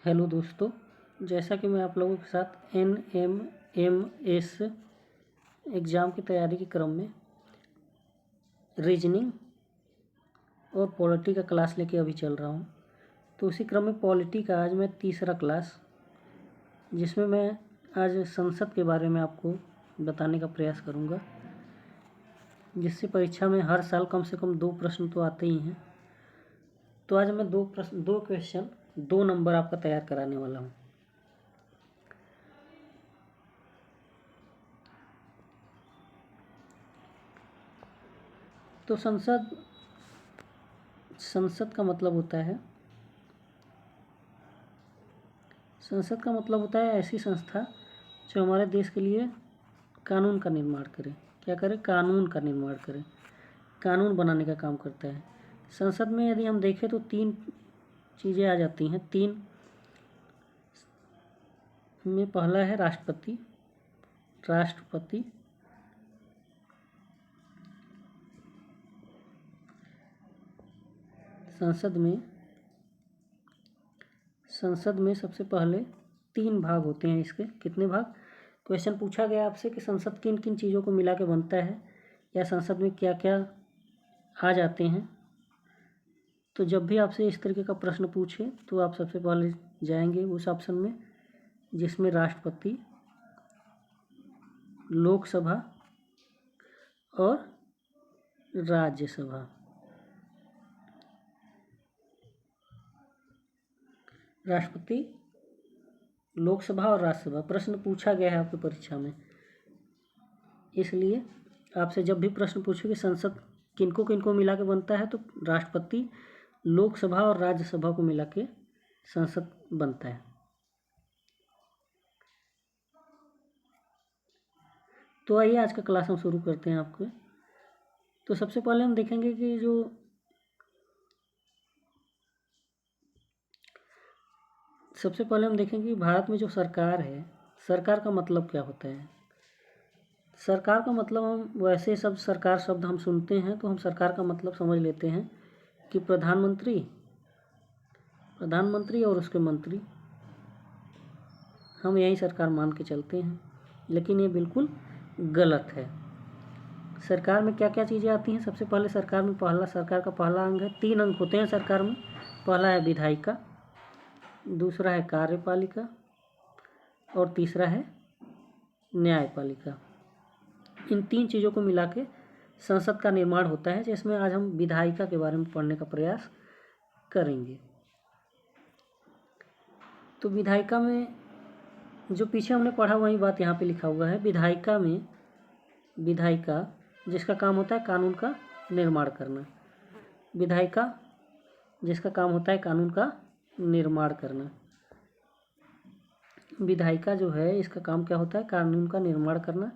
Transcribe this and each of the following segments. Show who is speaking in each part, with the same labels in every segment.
Speaker 1: Hello दोस्तों, जैसा कि मैं आप लोगों के साथ NMMS एग्ज़ाम की तैयारी के क्रम में रीजनिंग और पॉलिटी का क्लास लेके अभी चल रहा हूँ। तो उसी क्रम में पॉलिटी का आज मैं तीसरा क्लास, जिसमें मैं आज संसद के बारे में आपको बताने का प्रयास करूँगा, जिससे परीक्षा में हर साल कम से कम 2 प्रश्न तो आते ही हैं। तो आज मैं 2 क्वेश्चन 2 नंबर आपका तैयार कराने वाला हूँ। तो संसद का मतलब होता है ऐसी संस्था जो हमारे देश के लिए कानून का निर्माण करे। क्या करे? कानून का निर्माण करे, कानून बनाने का काम करता है। संसद में यदि हम देखें तो 3 चीज़ें आ जाती हैं। 3 में पहला है राष्ट्रपति। संसद में सबसे पहले 3 भाग होते हैं इसके। कितने भाग? क्वेश्चन पूछा गया आपसे कि संसद किन किन चीज़ों को मिला के बनता है, या संसद में क्या क्या आ जाते हैं। तो जब भी आपसे इस तरीके का प्रश्न पूछे तो आप सबसे पहले जाएंगे उस ऑप्शन में जिसमें राष्ट्रपति, लोकसभा और राज्यसभा। राष्ट्रपति, लोकसभा और राज्यसभा प्रश्न पूछा गया है आपकी परीक्षा में, इसलिए आपसे जब भी प्रश्न पूछे कि संसद किनको किनको मिला के बनता है, तो राष्ट्रपति, लोकसभा और राज्यसभा को मिला के संसद बनता है। तो आइए आज का क्लास हम शुरू करते हैं आपके। तो सबसे पहले हम देखेंगे कि भारत में जो सरकार है, सरकार का मतलब क्या होता है। सरकार का मतलब, हम वैसे सब सरकार शब्द हम सुनते हैं तो हम सरकार का मतलब समझ लेते हैं कि प्रधानमंत्री और उसके मंत्री, हम यही सरकार मान के चलते हैं, लेकिन ये बिल्कुल गलत है। सरकार में क्या क्या चीज़ें आती हैं? सबसे पहले सरकार का पहला अंग है, 3 अंग होते हैं सरकार में। पहला है विधायिका, दूसरा है कार्यपालिका और तीसरा है न्यायपालिका। इन 3 चीज़ों को मिला के संसद का निर्माण होता है, जिसमें आज हम विधायिका के बारे में पढ़ने का प्रयास करेंगे। तो विधायिका में जो पीछे हमने पढ़ा वही बात यहाँ पे लिखा हुआ है। विधायिका जिसका काम होता है कानून का निर्माण करना। विधायिका जिसका काम होता है कानून का निर्माण करना। विधायिका जो है, इसका काम क्या होता है? कानून का निर्माण करना।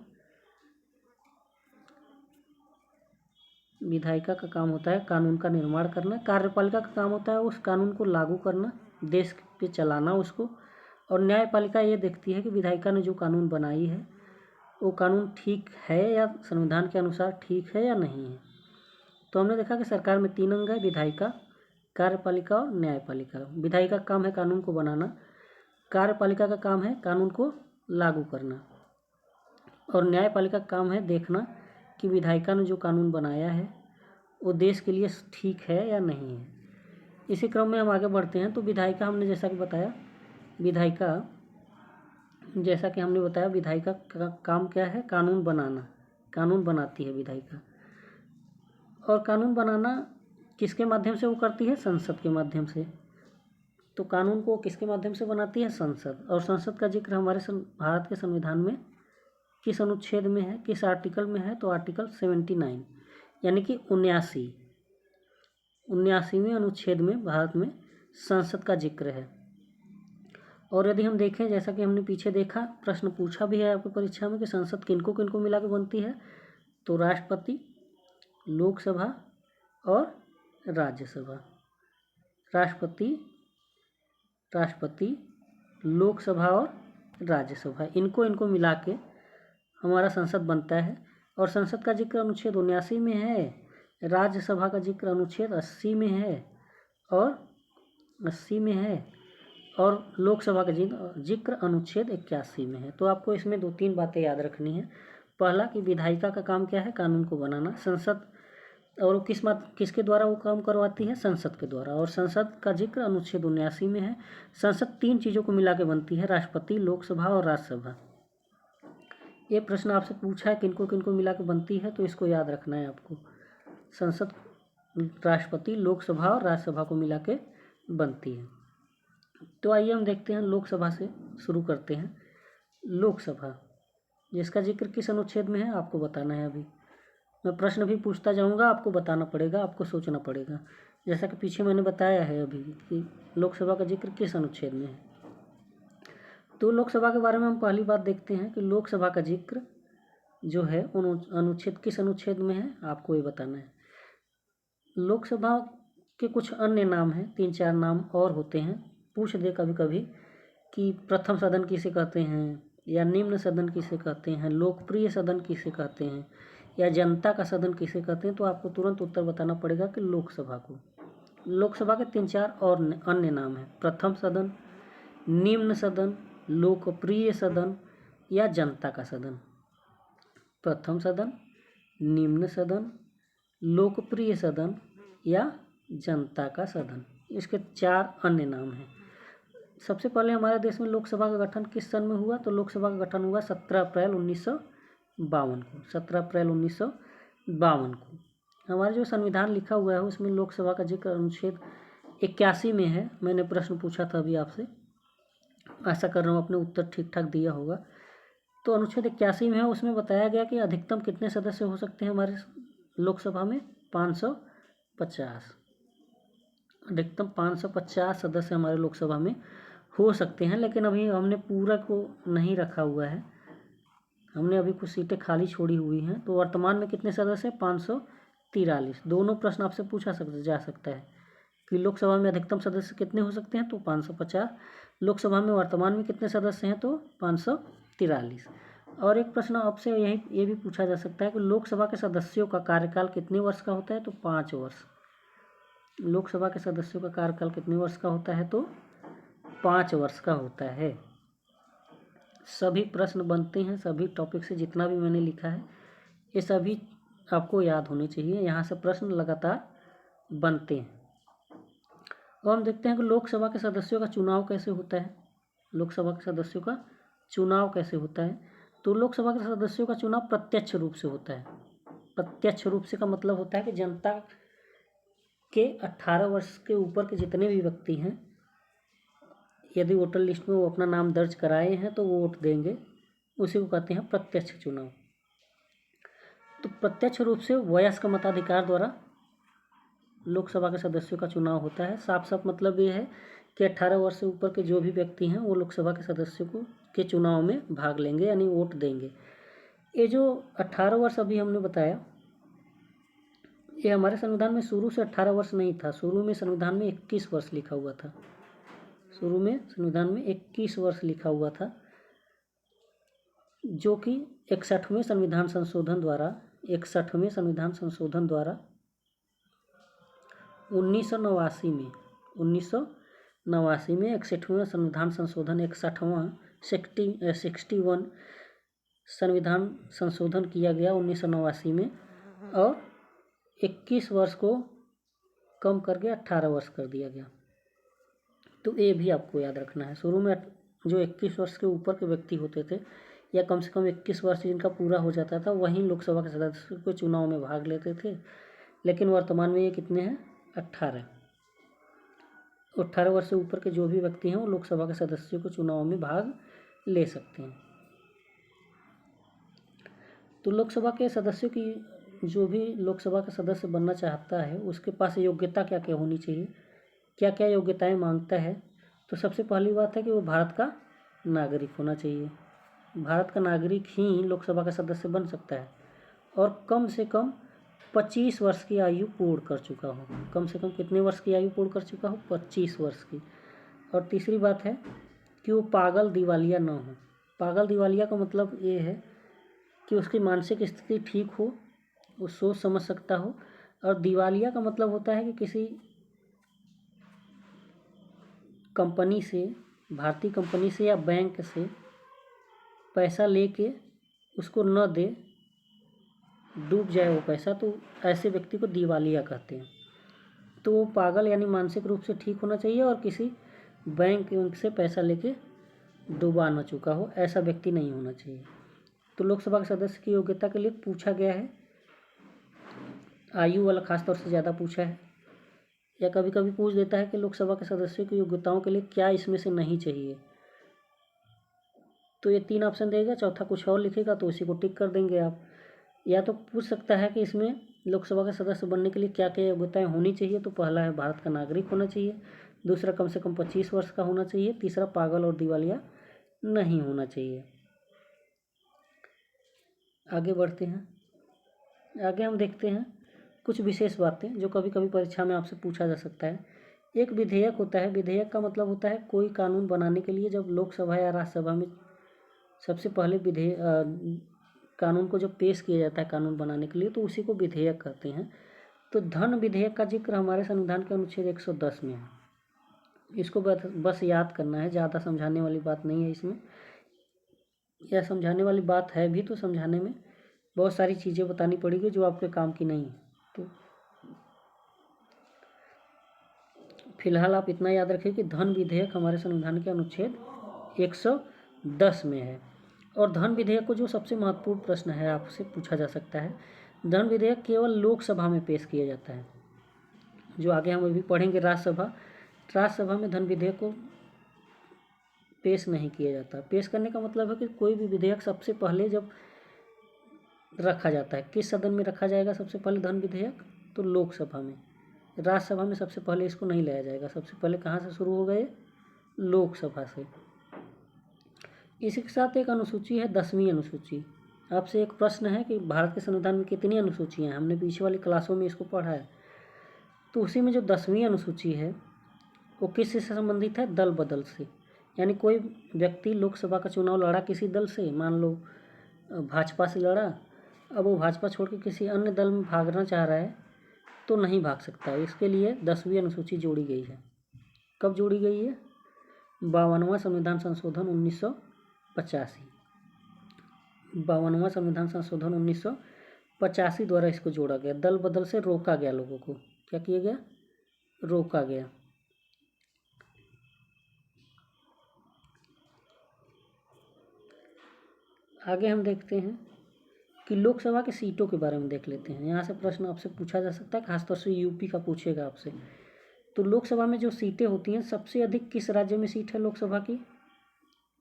Speaker 1: विधायिका का काम होता है कानून का निर्माण करना। कार्यपालिका का काम होता है उस कानून को लागू करना, देश पे चलाना उसको। और न्यायपालिका ये देखती है कि विधायिका ने जो कानून बनाई है वो कानून ठीक है या संविधान के अनुसार ठीक है या नहीं है। तो हमने देखा कि सरकार में 3 अंग है, विधायिका, कार्यपालिका और न्यायपालिका। विधायिका का काम है कानून को बनाना, कार्यपालिका का काम है कानून को लागू करना, और न्यायपालिका का काम है देखना कि विधायिका ने जो कानून बनाया है वो देश के लिए ठीक है या नहीं है। इसी क्रम में हम आगे बढ़ते हैं। तो विधायिका हमने जैसा कि बताया, विधायिका का काम क्या है? कानून बनाना। कानून बनाती है विधायिका। और कानून बनाना किसके माध्यम से वो करती है? संसद के माध्यम से। तो कानून को किसके माध्यम से बनाती है? संसद। और संसद का जिक्र हमारे भारत के संविधान में किस अनुच्छेद में है, किस आर्टिकल में है? तो आर्टिकल 79 यानी कि 79वें अनुच्छेद में भारत में संसद का जिक्र है। और यदि हम देखें, जैसा कि हमने पीछे देखा, प्रश्न पूछा भी है आपकी परीक्षा में कि संसद किनको किनको मिला के बनती है, तो राष्ट्रपति, लोकसभा और राज्यसभा। राष्ट्रपति, लोकसभा और राज्यसभा, इनको मिला के हमारा संसद बनता है। और संसद का जिक्र अनुच्छेद 79 में है, राज्यसभा का जिक्र अनुच्छेद 80 में है और लोकसभा का जिक्र अनुच्छेद 81 में है। तो आपको इसमें 2-3 बातें याद रखनी है। पहला कि विधायिका का काम क्या है, कानून को बनाना। संसद, और वो किसके द्वारा वो काम करवाती है, संसद के द्वारा। और संसद का जिक्र अनुच्छेद 79 में है। संसद 3 चीज़ों को मिला के बनती है, राष्ट्रपति, लोकसभा और राज्यसभा। ये प्रश्न आपसे पूछा है किनको किनको मिला के बनती है, तो इसको याद रखना है आपको। संसद राष्ट्रपति, लोकसभा और राज्यसभा को मिला के बनती है। तो आइए हम देखते हैं, लोकसभा से शुरू करते हैं। लोकसभा जिसका जिक्र किस अनुच्छेद में है आपको बताना है। अभी मैं प्रश्न भी पूछता जाऊंगा, आपको बताना पड़ेगा, आपको सोचना पड़ेगा। जैसा कि पीछे मैंने बताया है अभी कि लोकसभा का जिक्र किस अनुच्छेद में है। तो लोकसभा के बारे में हम पहली बात देखते हैं कि लोकसभा का जिक्र जो है अनुच्छेद किस अनुच्छेद में है, आपको ये बताना है। लोकसभा के कुछ अन्य नाम हैं, 3-4 नाम और होते हैं। पूछ दे कभी कभी कि प्रथम सदन किसे कहते हैं, या निम्न सदन किसे कहते हैं, लोकप्रिय सदन किसे कहते हैं, या जनता का सदन किसे कहते हैं, तो आपको तुरंत उत्तर बताना पड़ेगा कि लोकसभा को। लोकसभा के 3-4 और अन्य नाम हैं, प्रथम सदन, निम्न सदन, लोकप्रिय सदन या जनता का सदन। प्रथम सदन, निम्न सदन, लोकप्रिय सदन या जनता का सदन, इसके 4 अन्य नाम हैं। सबसे पहले हमारे देश में लोकसभा का गठन किस सन में हुआ, तो लोकसभा का गठन हुआ 17 अप्रैल 1952 को। 17 अप्रैल 1952 को हमारा जो संविधान लिखा हुआ है उसमें लोकसभा का जिक्र अनुच्छेद 81 में है। मैंने प्रश्न पूछा था अभी आपसे, आशा कर रहा हूँ आपने उत्तर ठीक ठाक दिया होगा। तो अनुच्छेद 81 में है, उसमें बताया गया कि अधिकतम कितने सदस्य हो सकते हैं हमारे लोकसभा में, 550। अधिकतम 550 सदस्य हमारे लोकसभा में हो सकते हैं। लेकिन अभी हमने पूरा को नहीं रखा हुआ है, हमने अभी कुछ सीटें खाली छोड़ी हुई हैं। तो वर्तमान में कितने सदस्य, 543। दोनों प्रश्न आपसे पूछा जा सकता है कि लोकसभा में अधिकतम सदस्य कितने हो सकते हैं, तो 550। लोकसभा में वर्तमान में कितने सदस्य हैं, तो 543। और एक प्रश्न आपसे ये भी पूछा जा सकता है कि लोकसभा के सदस्यों का कार्यकाल कितने वर्ष का होता है, तो 5 वर्ष। लोकसभा के सदस्यों का कार्यकाल कितने वर्ष का होता है, तो 5 वर्ष का होता है। सभी प्रश्न बनते हैं, सभी टॉपिक से जितना भी मैंने लिखा है ये सभी आपको याद होने चाहिए, यहाँ से प्रश्न लगातार बनते हैं। और हम देखते हैं कि लोकसभा के सदस्यों का चुनाव कैसे होता है। लोकसभा के सदस्यों का चुनाव कैसे होता है, तो लोकसभा के सदस्यों का चुनाव प्रत्यक्ष रूप से होता है। प्रत्यक्ष रूप से का मतलब होता है कि जनता के 18 वर्ष के ऊपर के जितने भी व्यक्ति हैं, यदि वोटर लिस्ट में वो अपना नाम दर्ज कराए हैं तो वो वोट देंगे, उसी को कहते हैं प्रत्यक्ष चुनाव। तो प्रत्यक्ष रूप से वयस्क मताधिकार द्वारा लोकसभा के सदस्यों का चुनाव होता है। साफ साफ मतलब ये है कि 18 वर्ष से ऊपर के जो भी व्यक्ति हैं वो लोकसभा के सदस्यों के चुनाव में भाग लेंगे, यानी वोट देंगे। ये जो 18 वर्ष अभी हमने बताया, ये हमारे संविधान में शुरू से 18 वर्ष नहीं था। शुरू में संविधान में 21 वर्ष लिखा हुआ था। शुरू में संविधान में 21 वर्ष लिखा हुआ था, जो कि 61वें संविधान संशोधन द्वारा 1989 में 61वें संविधान संशोधन 61 संविधान संशोधन किया गया 1989 में, और 21 वर्ष को कम करके 18 वर्ष कर दिया गया। तो ये भी आपको याद रखना है। शुरू में जो 21 वर्ष के ऊपर के व्यक्ति होते थे, या कम से कम 21 वर्ष जिनका पूरा हो जाता था, वहीं लोकसभा के सदस्य के चुनाव में भाग लेते थे। लेकिन वर्तमान में ये कितने हैं, 18। 18 वर्ष से ऊपर के जो भी व्यक्ति हैं वो लोकसभा के सदस्यों के चुनाव में भाग ले सकते हैं। तो लोकसभा के सदस्यों की, जो भी लोकसभा का सदस्य बनना चाहता है उसके पास योग्यता क्या क्या होनी चाहिए, क्या क्या योग्यताएं मांगता है। तो सबसे पहली बात है कि वो भारत का नागरिक होना चाहिए। भारत का नागरिक ही लोकसभा का सदस्य बन सकता है, और कम से कम 25 वर्ष की आयु पूर्ण कर चुका हो। कम से कम कितने वर्ष की आयु पूर्ण कर चुका हो, 25 वर्ष की। और तीसरी बात है कि वो पागल दिवालिया ना हो। पागल दिवालिया का मतलब ये है कि उसकी मानसिक स्थिति ठीक हो, वो सोच समझ सकता हो। और दिवालिया का मतलब होता है कि किसी कंपनी से भारतीय कंपनी से या बैंक से पैसा लेके उसको न दे, डूब जाए वो पैसा, तो ऐसे व्यक्ति को दिवालिया कहते हैं। तो वो पागल यानी मानसिक रूप से ठीक होना चाहिए और किसी बैंक से पैसा लेके डुबा न चुका हो, ऐसा व्यक्ति नहीं होना चाहिए। तो लोकसभा के सदस्य की योग्यता के लिए पूछा गया है, आयु वाला खास तौर से ज़्यादा पूछा है, या कभी कभी पूछ देता है कि लोकसभा के सदस्यों की योग्यताओं के लिए क्या इसमें से नहीं चाहिए। तो ये 3 ऑप्शन देगा, चौथा कुछ और लिखेगा तो उसी को टिक कर देंगे आप। या तो पूछ सकता है कि इसमें लोकसभा के सदस्य बनने के लिए क्या क्या योग्यताएं होनी चाहिए। तो पहला है भारत का नागरिक होना चाहिए, दूसरा कम से कम 25 वर्ष का होना चाहिए, तीसरा पागल और दिवालिया नहीं होना चाहिए। आगे बढ़ते हैं। आगे हम देखते हैं कुछ विशेष बातें जो कभी कभी परीक्षा में आपसे पूछा जा सकता है। एक विधेयक होता है, विधेयक का मतलब होता है कोई कानून बनाने के लिए जब लोकसभा या राज्यसभा में सबसे पहले कानून को जब पेश किया जाता है कानून बनाने के लिए, तो उसी को विधेयक कहते हैं। तो धन विधेयक का जिक्र हमारे संविधान के अनुच्छेद 110 में है। इसको बस याद करना है, ज़्यादा समझाने वाली बात नहीं है इसमें। यह समझाने वाली बात है भी, तो समझाने में बहुत सारी चीज़ें बतानी पड़ेगी जो आपके काम की नहीं है। तो फिलहाल आप इतना याद रखिए कि धन विधेयक हमारे संविधान के अनुच्छेद 110 में है। और धन विधेयक को जो सबसे महत्वपूर्ण प्रश्न है आपसे पूछा जा सकता है, धन विधेयक केवल लोकसभा में पेश किया जाता है। जो आगे हम अभी पढ़ेंगे राज्यसभा में धन विधेयक को पेश नहीं किया जाता। पेश करने का मतलब है कि कोई भी विधेयक सबसे पहले जब रखा जाता है, किस सदन में रखा जाएगा सबसे पहले धन विधेयक, तो लोकसभा में। राज्यसभा में सबसे पहले इसको नहीं लाया जाएगा। सबसे पहले कहाँ से शुरू होगा ये, लोकसभा से। इसी के साथ एक अनुसूची है, 10वीं अनुसूची। आपसे एक प्रश्न है कि भारत के संविधान में कितनी अनुसूचियाँ हैं, हमने पीछे वाली क्लासों में इसको पढ़ा है। तो उसी में जो 10वीं अनुसूची है वो किससे संबंधित है, दल बदल से। यानी कोई व्यक्ति लोकसभा का चुनाव लड़ा किसी दल से, मान लो भाजपा से लड़ा, अब वो भाजपा छोड़ के किसी अन्य दल में भागना चाह रहा है तो नहीं भाग सकता। इसके लिए 10वीं अनुसूची जोड़ी गई है। कब जोड़ी गई है, 52वां संविधान संशोधन 1985। 52वां संविधान संशोधन 1985 द्वारा इसको जोड़ा गया। दल बदल से रोका गया, लोगों को क्या किया गया, रोका गया। आगे हम देखते हैं कि लोकसभा की सीटों के बारे में देख लेते हैं। यहाँ से प्रश्न आपसे पूछा जा सकता है, खासतौर से यूपी का पूछेगा आपसे। तो लोकसभा में जो सीटें होती हैं, सबसे अधिक किस राज्य में सीट है लोकसभा की,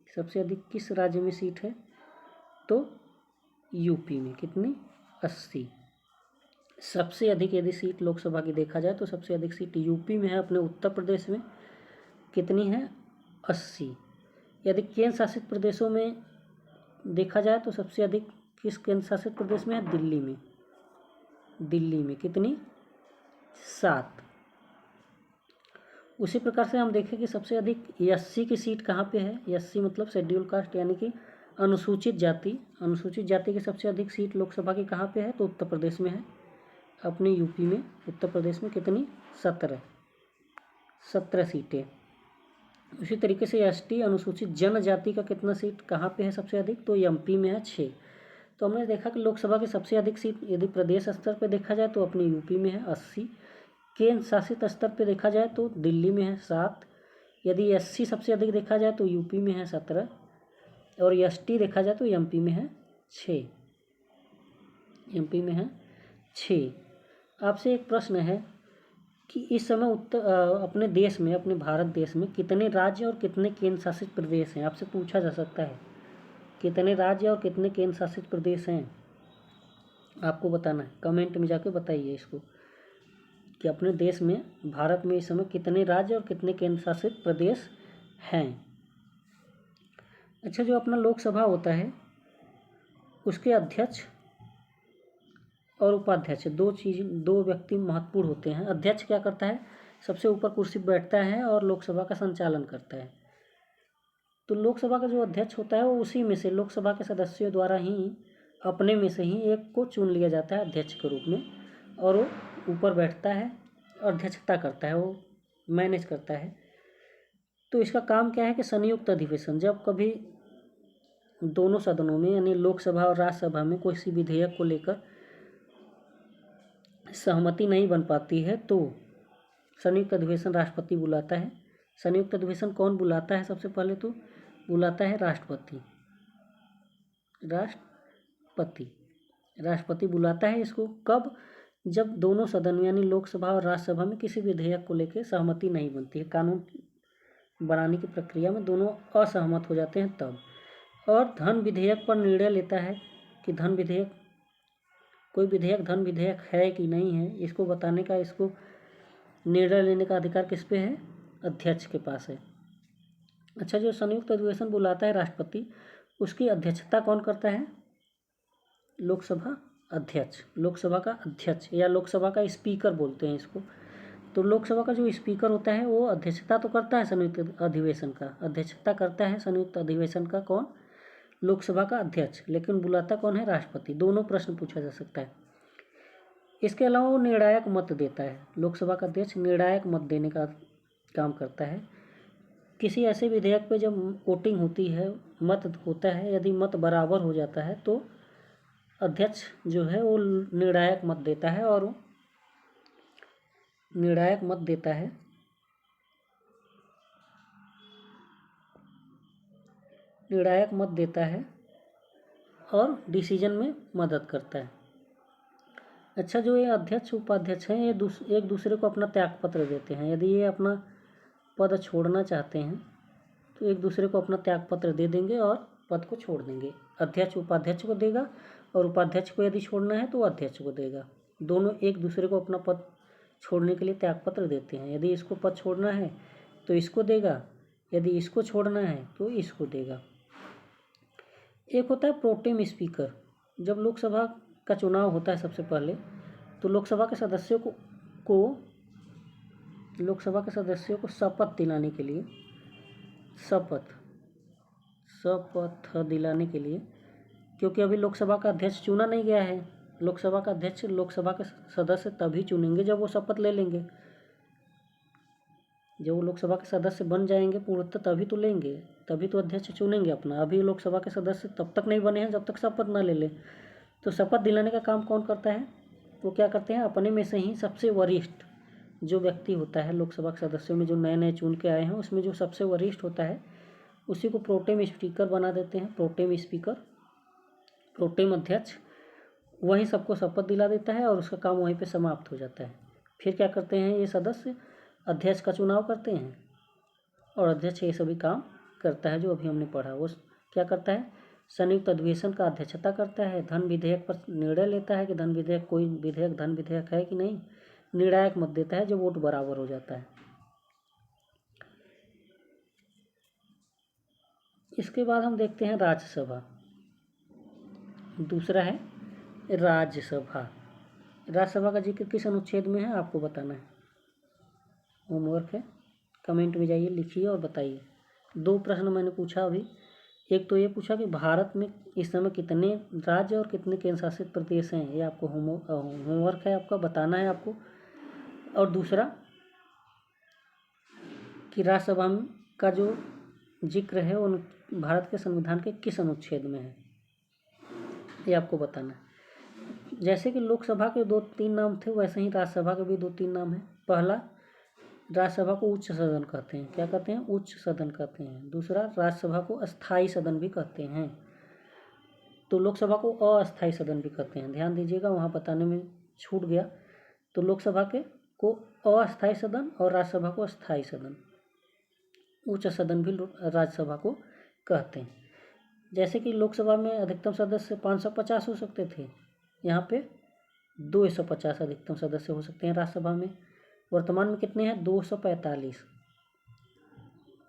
Speaker 1: सबसे अधिक किस राज्य में सीट है, तो यूपी में। कितनी, 80। सबसे अधिक यदि सीट लोकसभा की देखा जाए तो सबसे अधिक सीट यूपी में है, अपने उत्तर प्रदेश में। कितनी है, 80। यदि केंद्र शासित प्रदेशों में देखा जाए तो सबसे अधिक किस केंद्र शासित प्रदेश में है, दिल्ली में। दिल्ली में कितनी, 7। उसी प्रकार से हम देखें कि सबसे अधिक एससी की सीट कहाँ पे है। एससी मतलब शेड्यूल कास्ट यानी कि अनुसूचित जाति। अनुसूचित जाति की सबसे अधिक सीट लोकसभा की कहाँ पे है, तो उत्तर प्रदेश में है, अपने यूपी में। उत्तर प्रदेश में कितनी, 17 सीटें। उसी तरीके से एसटी अनुसूचित जनजाति का कितना सीट कहाँ पे है सबसे अधिक, तो एमपी में है, 6। तो हमने देखा कि लोकसभा की सबसे अधिक सीट यदि प्रदेश स्तर पर देखा जाए तो अपने यूपी में है, 80। केंद्र शासित स्तर पर देखा जाए तो दिल्ली में है, 7। यदि एससी सबसे अधिक देखा जाए तो यूपी में है, 17। और एसटी देखा जाए तो एमपी में है, 6। एमपी में है, 6। आपसे एक प्रश्न है कि इस समय अपने देश में, अपने भारत देश में कितने राज्य और कितने केंद्र शासित प्रदेश हैं। आपसे पूछा जा सकता है कितने राज्य और कितने केंद्र शासित प्रदेश हैं, आपको बताना है। कमेंट में जाके बताइए इसको कि अपने देश में, भारत में इस समय कितने राज्य और कितने केंद्र शासित प्रदेश हैं। अच्छा, जो अपना लोकसभा होता है उसके अध्यक्ष और उपाध्यक्ष, दो व्यक्ति महत्वपूर्ण होते हैं। अध्यक्ष क्या करता है, सबसे ऊपर कुर्सी पर बैठता है और लोकसभा का संचालन करता है। तो लोकसभा का जो अध्यक्ष होता है वो उसी में से, लोकसभा के सदस्यों द्वारा ही, अपने में से ही एक को चुन लिया जाता है अध्यक्ष के रूप में, और वो ऊपर बैठता है और अध्यक्षता करता है, वो मैनेज करता है। तो इसका काम क्या है कि संयुक्त अधिवेशन, जब कभी दोनों सदनों में यानी लोकसभा और राज्यसभा में कोई सी विधेयक को लेकर सहमति नहीं बन पाती है तो संयुक्त अधिवेशन राष्ट्रपति बुलाता है। संयुक्त अधिवेशन कौन बुलाता है? सबसे पहले तो बुलाता है राष्ट्रपति। राष्ट्रपति बुलाता है इसको कब? जब दोनों सदन यानी लोकसभा और राज्यसभा में किसी विधेयक को लेकर सहमति नहीं बनती है, कानून बनाने की प्रक्रिया में दोनों असहमत हो जाते हैं तब। और धन विधेयक पर निर्णय लेता है कि कोई विधेयक धन विधेयक है कि नहीं है, इसको बताने का, इसको निर्णय लेने का अधिकार किस पे है? अध्यक्ष के पास है। अच्छा, जो संयुक्त अधिवेशन बुलाता है राष्ट्रपति, उसकी अध्यक्षता कौन करता है? लोकसभा अध्यक्ष, लोकसभा का अध्यक्ष या लोकसभा का स्पीकर बोलते हैं इसको। तो लोकसभा का जो स्पीकर होता है वो अध्यक्षता तो करता है संयुक्त अधिवेशन का, अध्यक्षता करता है संयुक्त अधिवेशन का कौन? लोकसभा का अध्यक्ष। लेकिन बुलाता कौन है? राष्ट्रपति। दोनों प्रश्न पूछा जा सकता है। इसके अलावा वो निर्णायक मत देता है। लोकसभा का अध्यक्ष निर्णायक मत देने का काम करता है। किसी ऐसे विधेयक पे जब वोटिंग होती है, मत होता है, यदि मत बराबर हो जाता है तो अध्यक्ष जो है वो निर्णायक मत देता है और निर्णायक मत देता है और डिसीजन में मदद करता है। अच्छा, जो ये अध्यक्ष उपाध्यक्ष हैं ये एक दूसरे को अपना त्यागपत्र देते हैं। यदि ये अपना पद छोड़ना चाहते हैं तो एक दूसरे को अपना त्यागपत्र दे देंगे और पद को छोड़ देंगे। अध्यक्ष उपाध्यक्ष को देगा और उपाध्यक्ष को यदि छोड़ना है तो अध्यक्ष को देगा। दोनों एक दूसरे को अपना पद छोड़ने के लिए त्यागपत्र देते हैं। यदि इसको पद छोड़ना है तो इसको देगा, यदि इसको छोड़ना है तो इसको देगा। एक होता है प्रोटेम स्पीकर। जब लोकसभा का चुनाव होता है सबसे पहले तो लोकसभा के सदस्यों को शपथ दिलाने के लिए क्योंकि अभी लोकसभा का अध्यक्ष चुना नहीं गया है, लोकसभा का अध्यक्ष लोकसभा के सदस्य तभी चुनेंगे जब वो शपथ ले लेंगे। जब वो लोकसभा के सदस्य बन जाएंगे पूर्णतः तभी तो लेंगे, तभी तो अध्यक्ष चुनेंगे अपना। अभी लोकसभा के सदस्य तब तक नहीं बने हैं जब तक शपथ ना ले ले। तो शपथ दिलाने का काम कौन करता है? वो क्या करते हैं, अपने में से ही सबसे वरिष्ठ जो व्यक्ति होता है लोकसभा के सदस्यों में, जो नए नए चुन के आए हैं, उसमें जो सबसे वरिष्ठ होता है उसी को प्रोटेम स्पीकर बना देते हैं। प्रोटेम स्पीकर, प्रोटेम अध्यक्ष, वहीं सबको शपथ दिला देता है और उसका काम वहीं पे समाप्त हो जाता है। फिर क्या करते हैं ये सदस्य? अध्यक्ष का चुनाव करते हैं और अध्यक्ष ये सभी काम करता है जो अभी हमने पढ़ा। वो क्या करता है? संयुक्त अधिवेशन का अध्यक्षता करता है, धन विधेयक पर निर्णय लेता है कि धन विधेयक है कि नहीं, निर्णायक मत देता है जब वोट बराबर हो जाता है। इसके बाद हम देखते हैं राज्यसभा। दूसरा है राज्यसभा। राज्यसभा का जिक्र किस अनुच्छेद में है आपको बताना है। होमवर्क है, कमेंट में जाइए, लिखिए और बताइए। 2 प्रश्न मैंने पूछा अभी। एक तो ये पूछा कि भारत में इस समय कितने राज्य और कितने केंद्र शासित प्रदेश हैं, ये आपको होमवर्क है, आपका बताना है आपको। और दूसरा कि राज्यसभा का जो जिक्र है वो भारत के संविधान के किस अनुच्छेद में है, ये आपको बताना है। जैसे कि लोकसभा के 2-3 नाम थे, वैसे ही राज्यसभा के भी 2-3 नाम हैं। पहला, राज्यसभा को उच्च सदन कहते हैं। क्या कहते हैं? उच्च सदन कहते हैं। दूसरा, राज्यसभा को अस्थाई सदन भी कहते हैं। तो लोकसभा को अस्थाई सदन भी कहते हैं। ध्यान दीजिएगा, वहाँ बताने में छूट गया। तो लोकसभा को अस्थाई सदन और राज्यसभा को अस्थाई सदन, उच्च सदन भी राज्यसभा को कहते हैं। जैसे कि लोकसभा में अधिकतम सदस्य 550 हो सकते थे, यहाँ पे 250 अधिकतम सदस्य हो सकते हैं राज्यसभा में। वर्तमान में कितने हैं? 245।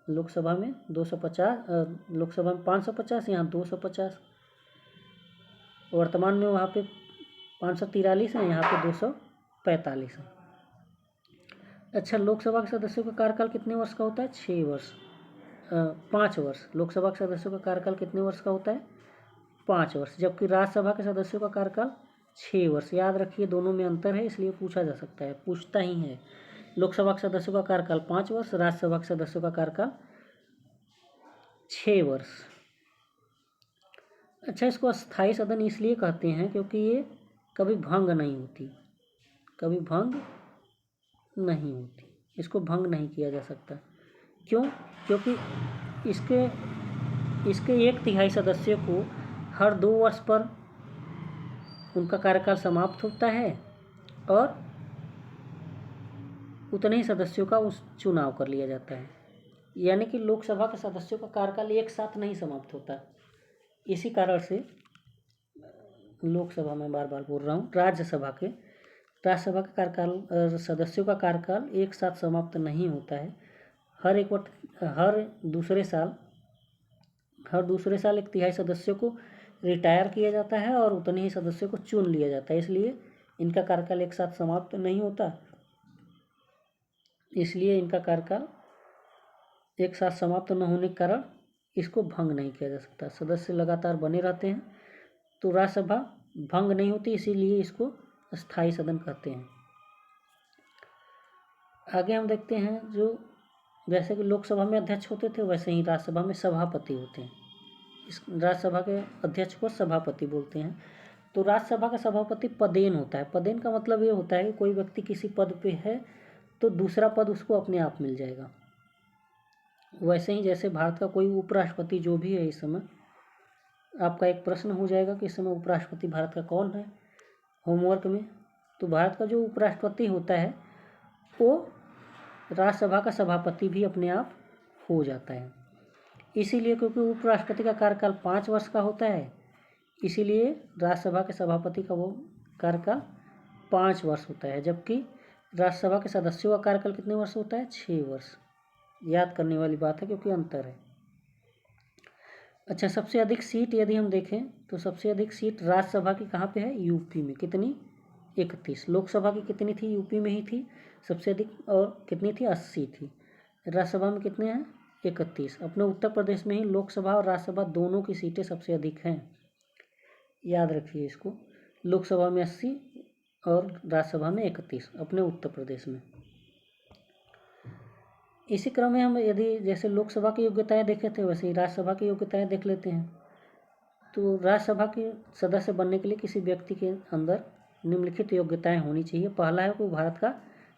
Speaker 1: लोकसभा में 550, यहाँ 250। वर्तमान में वहाँ पे 543 है, यहाँ पे 245 है। अच्छा, लोकसभा के सदस्यों का कार्यकाल कितने वर्ष का होता है? 5 वर्ष। लोकसभा के सदस्यों का कार्यकाल कितने वर्ष का होता है? 5 वर्ष। जबकि राज्यसभा के सदस्यों का कार्यकाल 6 वर्ष। याद रखिए, दोनों में अंतर है, इसलिए पूछा जा सकता है, पूछता ही है। लोकसभा के सदस्यों का कार्यकाल 5 वर्ष, राज्यसभा के सदस्यों का कार्यकाल 6 वर्ष। अच्छा, इसको अस्थाई सदन इसलिए कहते हैं क्योंकि ये कभी भंग नहीं होती, कभी भंग नहीं होती, इसको भंग नहीं किया जा सकता। क्यों? क्योंकि इसके इसके 1/3 सदस्यों को हर 2 वर्ष पर उनका कार्यकाल समाप्त होता है और उतने ही सदस्यों का उस चुनाव कर लिया जाता है। यानी कि लोकसभा के सदस्यों का कार्यकाल एक साथ नहीं समाप्त होता। इसी कारण से लोकसभा में बार बार बोल रहा हूँ, राज्यसभा के कार्यकाल सदस्यों का कार्यकाल एक साथ समाप्त नहीं होता है। हर दूसरे साल 1/3 सदस्यों को रिटायर किया जाता है और उतने ही सदस्यों को चुन लिया जाता है। इसलिए इनका कार्यकाल एक साथ समाप्त नहीं होता, इसलिए इनका कार्यकाल एक साथ समाप्त न होने के कारण इसको भंग नहीं किया जा सकता। सदस्य लगातार बने रहते हैं तो राज्यसभा भंग नहीं होती, इसीलिए इसको स्थायी सदन कहते हैं। आगे हम देखते हैं, जो जैसे कि लोकसभा में अध्यक्ष होते थे वैसे ही राज्यसभा में सभापति होते हैं। इस राज्यसभा के अध्यक्ष को सभापति बोलते हैं। तो राज्यसभा का सभापति पदेन होता है। पदेन का मतलब ये होता है कि कोई व्यक्ति किसी पद पे है तो दूसरा पद उसको अपने आप मिल जाएगा। वैसे ही जैसे भारत का कोई उपराष्ट्रपति जो भी है इस समय, आपका एक प्रश्न हो जाएगा कि इस समय उपराष्ट्रपति भारत का कौन है होमवर्क में। तो भारत का जो उपराष्ट्रपति होता है वो राज्यसभा का सभापति भी अपने आप हो जाता है। इसीलिए क्योंकि उपराष्ट्रपति का कार्यकाल 5 वर्ष का होता है, इसीलिए राज्यसभा के सभापति का वो कार्यकाल 5 वर्ष होता है, जबकि राज्यसभा के सदस्यों का कार्यकाल कितने वर्ष होता है? 6 वर्ष। याद करने वाली बात है क्योंकि अंतर है। अच्छा, सबसे अधिक सीट यदि हम देखें तो सबसे अधिक सीट राज्यसभा की कहाँ पे है? यूपी में। कितनी? 31। लोकसभा की कितनी थी? यूपी में ही थी सबसे अधिक, और कितनी थी? 80 थी। राज्यसभा में कितने हैं? 31। अपने उत्तर प्रदेश में ही लोकसभा और राज्यसभा दोनों की सीटें सबसे अधिक हैं, याद रखिए इसको। लोकसभा में 80 और राज्यसभा में 31 अपने उत्तर प्रदेश में। इसी क्रम में हम यदि जैसे लोकसभा की योग्यताएं देखे थे वैसे ही राज्यसभा की योग्यताएं देख लेते हैं। तो राज्यसभा के सदस्य बनने के लिए किसी व्यक्ति के अंदर निम्नलिखित योग्यताएं होनी चाहिए। पहला है वो भारत का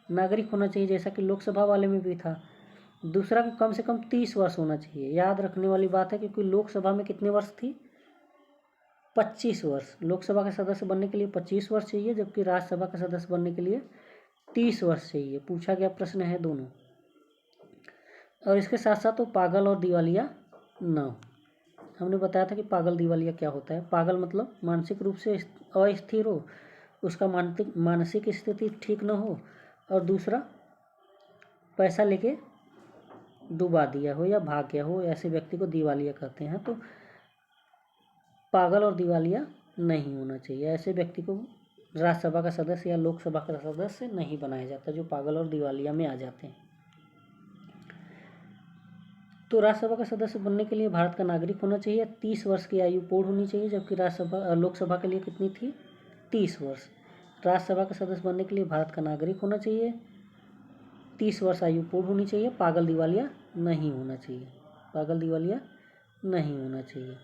Speaker 1: नागरिक होना चाहिए, जैसा कि लोकसभा वाले में भी था। दूसरा, कम से कम 30 वर्ष होना चाहिए। याद रखने वाली बात है क्योंकि लोकसभा में कितने वर्ष थी? 25 वर्ष। लोकसभा का सदस्य बनने के लिए 25 वर्ष चाहिए, जबकि राज्यसभा का सदस्य बनने के लिए 30 वर्ष चाहिए। पूछा गया प्रश्न है दोनों। और इसके साथ साथ वो पागल और दिवालिया न हो। हमने बताया था कि पागल दिवालिया क्या होता है। पागल मतलब मानसिक रूप से अस्थिर हो, उसका मानसिक स्थिति ठीक न हो, और दूसरा पैसा लेके डुबा दिया हो या भाग गया हो, ऐसे व्यक्ति को दिवालिया कहते हैं। तो पागल और दिवालिया नहीं होना चाहिए। ऐसे व्यक्ति को राज्यसभा का सदस्य या लोकसभा का सदस्य नहीं बनाया जाता जो पागल और दिवालिया में आ जाते हैं। तो राज्यसभा का सदस्य बनने के लिए भारत का नागरिक होना चाहिए, 30 वर्ष की आयु पूर्ण होनी चाहिए, जबकि लोकसभा के लिए कितनी थी? 30 वर्ष। राज्यसभा का सदस्य बनने के लिए भारत का नागरिक होना चाहिए, 30 वर्ष आयु पूर्ण होनी चाहिए, पागल दिवालिया नहीं होना चाहिए। पागल दिवालिया नहीं होना चाहिए।